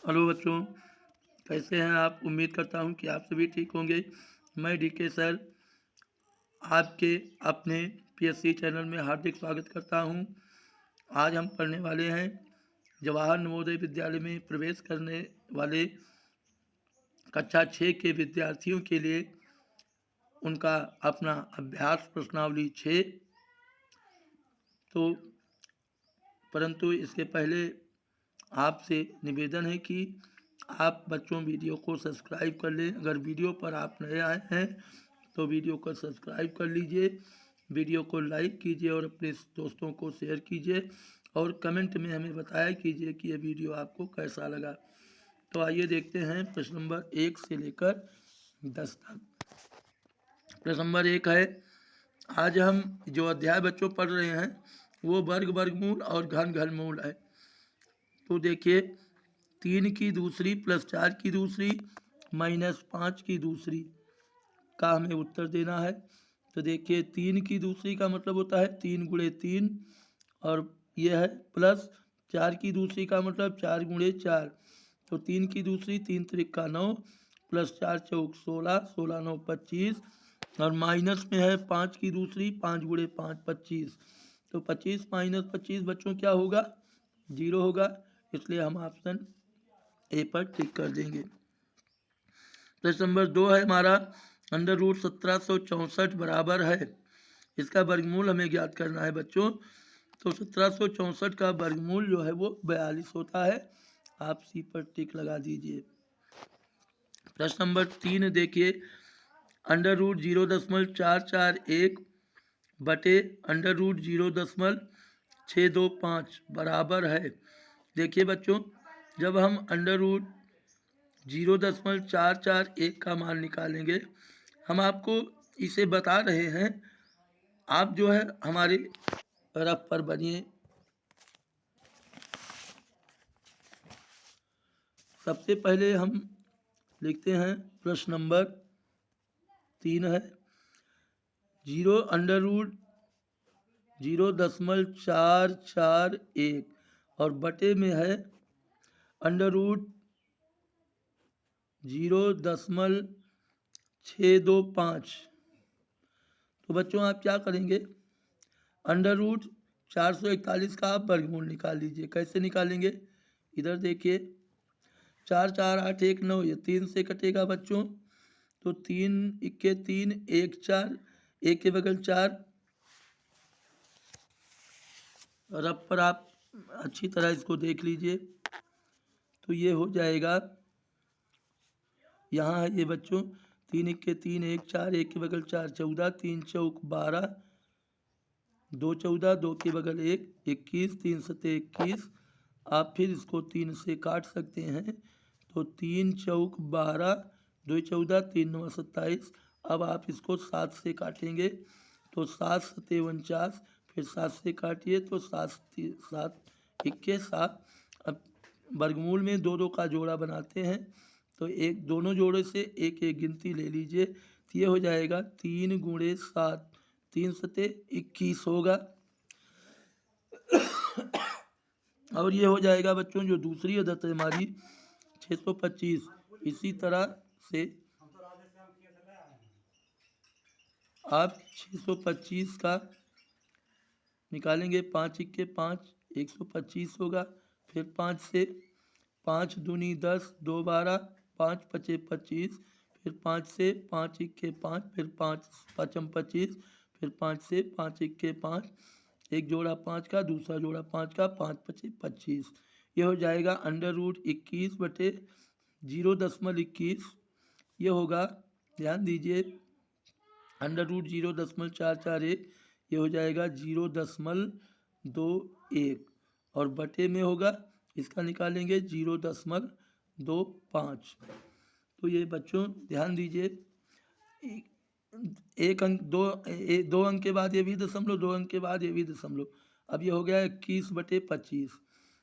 Hello बच्चों, कैसे हैं आप। उम्मीद करता हूं कि आप सभी ठीक होंगे। मैं डीके सर आपके अपने पीएससी चैनल में हार्दिक स्वागत करता हूं। आज हम पढ़ने वाले हैं जवाहर नवोदय विद्यालय में प्रवेश करने वाले कक्षा 6 के विद्यार्थियों के लिए उनका अपना अभ्यास प्रश्नावली 6। तो परंतु इसके पहले आपसे निवेदन है कि आप बच्चों वीडियो को सब्सक्राइब कर लें। अगर वीडियो पर आप नए आए हैं तो वीडियो को सब्सक्राइब कर लीजिए, वीडियो को लाइक कीजिए और अपने दोस्तों को शेयर कीजिए और कमेंट में हमें बताया कीजिए कि ये वीडियो आपको कैसा लगा। तो आइए देखते हैं प्रश्न नंबर 1 से लेकर 10 तक। प्रश्न नंबर 1 है, आज हम जो अध्याय बच्चों पढ़ रहे हैं वो वर्ग वर्गमूल और घन घनमूल है। तो देखिए 3 की दूसरी प्लस 4 की दूसरी माइनस 5 की दूसरी का हमें उत्तर देना है। तो देखिए 3 की दूसरी का मतलब होता है 3 गुणे 3 और यह है प्लस 4 की दूसरी का मतलब 4 गुणे 4। तो 3 की दूसरी 3 त्रिका 9 प्लस 4 चौक 16, 16 9 25 और माइनस में है 5 की दूसरी 5 गुणे 5 25। तो 25 माइनस 25 बच्चों क्या होगा, 0 होगा, इसलिए हम ऑप्शन ए पर टिक कर देंगे। प्रश्न नंबर 2 है हमारा, अंडर रूट 1764 बराबर है, इसका वर्गमूल हमें ज्ञात करना है बच्चों। तो 1764 का वर्गमूल जो है वो 42 होता है। आप सी पर टिक लगा दीजिए। प्रश्न नंबर 3 देखिए, अंडर रूट 0.441 बटे अंडर रूट 0.625 बराबर है। देखिए बच्चों, जब हम अंडर रूट 0.441 का मान निकालेंगे, हम आपको इसे बता रहे हैं, आप जो है हमारे रफ पर बनिए। सबसे पहले हम लिखते हैं प्रश्न नंबर 3 है 0.441 और बटे में है अंडर रूट 0.625। तो बच्चों आप क्या करेंगे, अंडर रूट 441 का आप वर्गमूल निकाल लीजिए। कैसे निकालेंगे, इधर देखिए 4 4 8 1 9, ये 3 से कटेगा बच्चों। तो 3 इक्के 3 1 4, एक के बगल 4। और अब पर आप अच्छी तरह इसको देख लीजिए। तो ये हो जाएगा, यहाँ है ये बच्चों 3 इक्के 3 1 4, एक के बगल 4 14, 3 चौक 12, 2 14, 2 के बगल 1 21, 3 सते 21। आप फिर इसको 3 से काट सकते हैं। तो 3 चौक 12, 2 14, 3 9 27। अब आप इसको 7 से काटेंगे तो 7 सते 49, फिर 7 से काटिए तो 7 7 इक्के 7। अब वर्गमूल में 2 2 का जोड़ा बनाते हैं, तो एक दोनों जोड़े से एक एक गिनती ले लीजिए। तो ये हो जाएगा 3 गुणे 7, 3 सते 21 होगा। और ये हो जाएगा बच्चों जो दूसरी आदत है हमारी 625। इसी तरह से आप 625 का निकालेंगे, 5 इक्के 5, 125 होगा। फिर 5 से 5 दूनी 10, 2 12, 5 पचे 25। फिर 5 से 5 इक्के 5, फिर 5 पचम 25, फिर 5 से 5 इक्के 5, एक जोड़ा 5 का, दूसरा जोड़ा 5 का, 5 पचे 25। ये हो जाएगा अंडर रूट 21 बटे 0.21। ये होगा, ध्यान दीजिए, अंडर रूट 0.441, ये हो जाएगा 0.21 और बटे में होगा, इसका निकालेंगे 0.25। तो ये बच्चों ध्यान दीजिए, एक अंक दो अंक के बाद ये भी दशमलव, 2 अंक के बाद ये भी दशमलव। अब ये हो गया 21 बटे 25।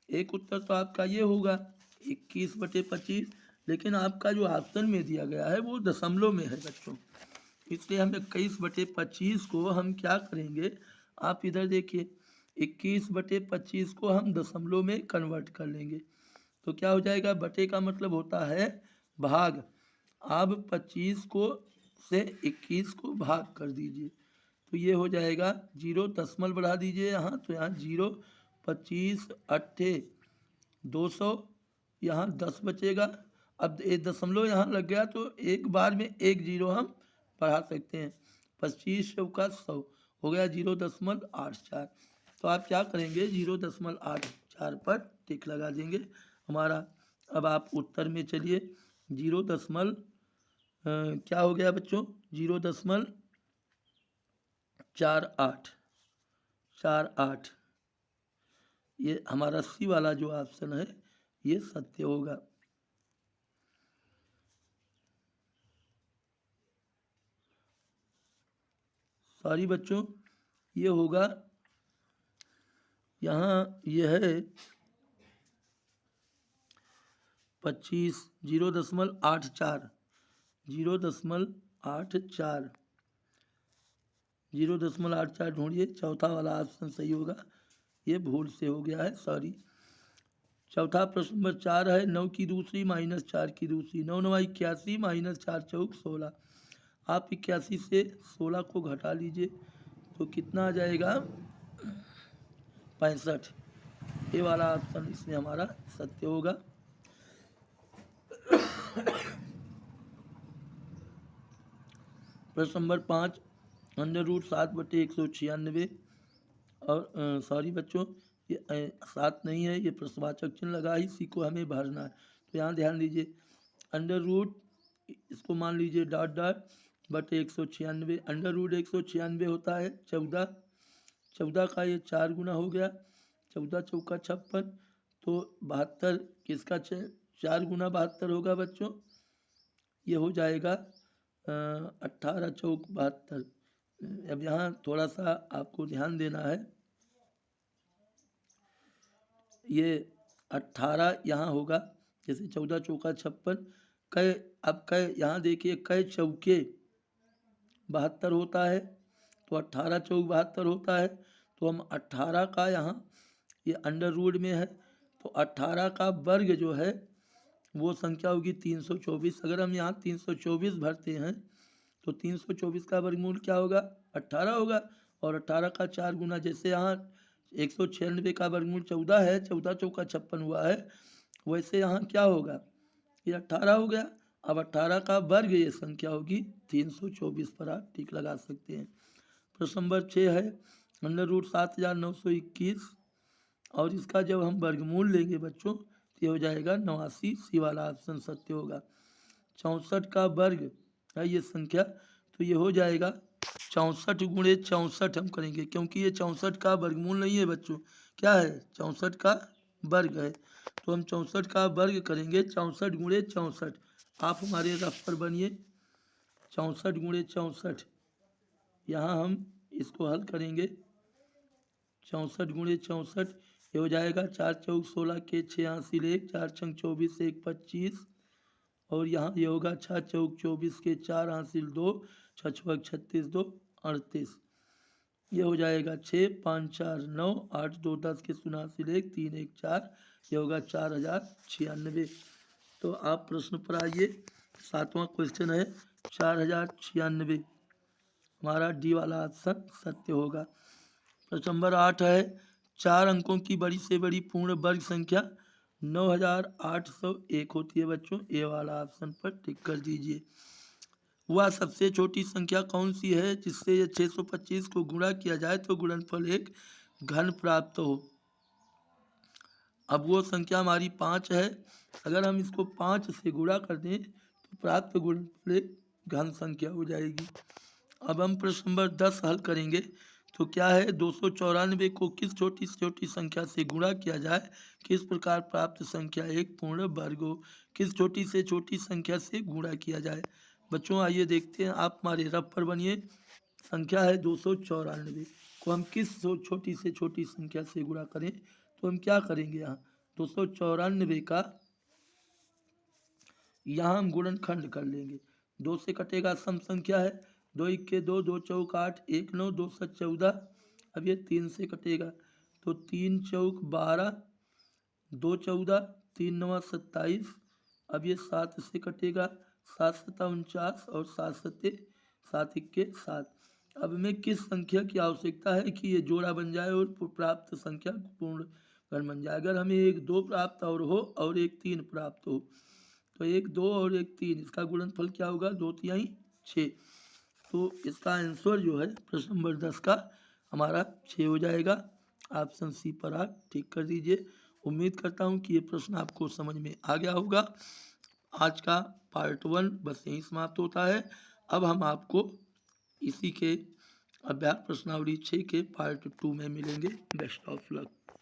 एक उत्तर तो आपका ये होगा 21 बटे 25, लेकिन आपका जो ऑप्शन में दिया गया है वो दशमलव में है बच्चों, इसलिए हम 21 बटे 25 को हम क्या करेंगे, आप इधर देखिए 21 बटे 25 को हम दशमलव में कन्वर्ट कर लेंगे। तो क्या हो जाएगा, बटे का मतलब होता है भाग। अब 25 को से 21 को भाग कर दीजिए, तो ये हो जाएगा 0 दशमलव बढ़ा दीजिए यहाँ, तो यहाँ 0 25 अट्ठे 200, यहाँ 10 बचेगा। अब एक दशमलव यहाँ लग गया तो एक बार में एक जीरो हम बढ़ा सकते हैं। 25 चौका 100 हो गया 0.84। तो आप क्या करेंगे, 0.84 पर टिक लगा देंगे हमारा। अब आप उत्तर में चलिए, 0 दशमलव क्या हो गया बच्चों, 0.48 ये हमारा सी वाला जो ऑप्शन है ये सत्य होगा। सॉरी बच्चों, ये होगा यहाँ, ये है 25 0.84 0.84 0.84 ढूंढिए, चौथा वाला ऑप्शन सही होगा, ये भूल से हो गया है, सॉरी। चौथा प्रश्न नंबर 4 है, 9 की दूसरी माइनस 4 की दूसरी, 9 9 81 माइनस 4 चौक 16। आप 81 से 16 को घटा लीजिए तो कितना आ जाएगा, 65। ये वाला ऑप्शन इसमें हमारा सत्य होगा। प्रश्न नंबर 5, √7/196 और सॉरी बच्चों, ये 7 नहीं है, ये प्रश्नवाचक चिन्ह लगा ही, इसी को हमें भरना है। तो यहाँ ध्यान दीजिए, अंडर रूट इसको मान लीजिए डॉट डॉट बटे 196, √196 होता है 14, 14 का ये 4 गुना हो गया, 14 चौका 56, तो 72 किसका 4 गुना 72 होगा बच्चों, ये हो जाएगा 18 चौक 72। अब यहाँ थोड़ा सा आपको ध्यान देना है, ये 18 यहाँ होगा, जैसे 14 चौका 56, कै अब कै यहाँ देखिए कै चौके 72 होता है, तो 18 चौक 72 होता है, तो हम 18 का यहाँ ये अंडर रूट में है, तो 18 का वर्ग जो है वो संख्या होगी 324। अगर हम यहाँ 324 भरते हैं तो 324 का वर्गमूल क्या होगा, 18 होगा, और 18 का 4 गुना, जैसे यहाँ 196 का वर्गमूल 14 है, 14 चौका 56 हुआ है, वैसे यहाँ क्या होगा, ये 18 हो गया। अब 18 का वर्ग ये संख्या होगी 324 पर आप टिक लगा सकते हैं। प्रश्न नंबर 6 है, √7921 और इसका जब हम वर्गमूल लेंगे बच्चों तो ये हो जाएगा 89, सी वाला ऑप्शन सत्य होगा। 64 का वर्ग है ये संख्या, तो ये हो जाएगा 64 गुणे 64 हम करेंगे, क्योंकि ये 64 का वर्गमूल नहीं है बच्चों, क्या है, 64 का वर्ग है, तो हम 64 का वर्ग करेंगे, 64 गुणे 64। आप हमारे रफ पर बनिए, 64 गुणे 64, यहाँ हम इसको हल करेंगे, 64 गुणे 64 ये हो जाएगा 4 चौक 16 के 6 हासिल 1, 4 छंग 24 1 25, और यहाँ ये होगा 6 चौक 24 के 4 हासिल 2, 6 छक 36 2 38, ये हो जाएगा 6 5 4 9 8 2 10 के 0 हासिल 1 3 1 4, ये होगा 4096। तो आप प्रश्न पर आइए, 7वां क्वेश्चन है 4096, हमारा डी वाला ऑप्शन सत्य होगा। प्रश्न नंबर 8 है, 4 अंकों की बड़ी से बड़ी पूर्ण वर्ग संख्या 9801 होती है बच्चों, ए वाला ऑप्शन पर टिक कर दीजिए। वह सबसे छोटी संख्या कौन सी है जिससे ये 625 को गुणा किया जाए तो गुणनफल एक घन प्राप्त हो। अब वो संख्या हमारी 5 है, अगर हम इसको 5 से गुणा कर दें तो प्राप्त गुणनफल एक घन संख्या हो जाएगी। अब हम प्रश्न नंबर 10 हल करेंगे, तो क्या है, 294 को किस छोटी से छोटी संख्या से गुणा किया जाए, किस प्रकार प्राप्त संख्या एक पूर्ण वर्ग हो। किस छोटी से छोटी संख्या से गुणा किया जाए बच्चों, आइए देखते हैं, आप हमारे रफ पर बनिए। संख्या है 294 को हम किस छोटी से छोटी संख्या से गुणा करें, तो हम क्या करेंगे, यहाँ 294 का यहाँ हम गुणनखंड कर लेंगे, 2 से कटेगा सम संख्या है, 2 1 के 2, 2 चौक 8, 1 9, 2 7 14, अब ये 3 से कटेगा तो 3 चौक 12, 2 14, 3 9 27। अब ये 7 से कटेगा, 7 7 49 और 7 7 7 1 7। अब हमें किस संख्या की आवश्यकता है कि ये जोड़ा बन जाए और प्राप्त संख्या पूर्ण गण बन जाए। अगर हमें एक 2 प्राप्त और हो और एक 3 प्राप्त हो, तो एक 2 और एक 3, इसका गुणनफल क्या होगा, 2 तिहाई 6। तो इसका आंसर जो है प्रश्न नंबर 10 का हमारा 6 हो जाएगा। ऑप्शन सी पर आप ठीक कर दीजिए। उम्मीद करता हूँ कि ये प्रश्न आपको समझ में आ गया होगा। आज का पार्ट 1 बस यहीं समाप्त होता है। अब हम आपको इसी के अभ्यास प्रश्नावली 6 के पार्ट 2 में मिलेंगे। Best of luck.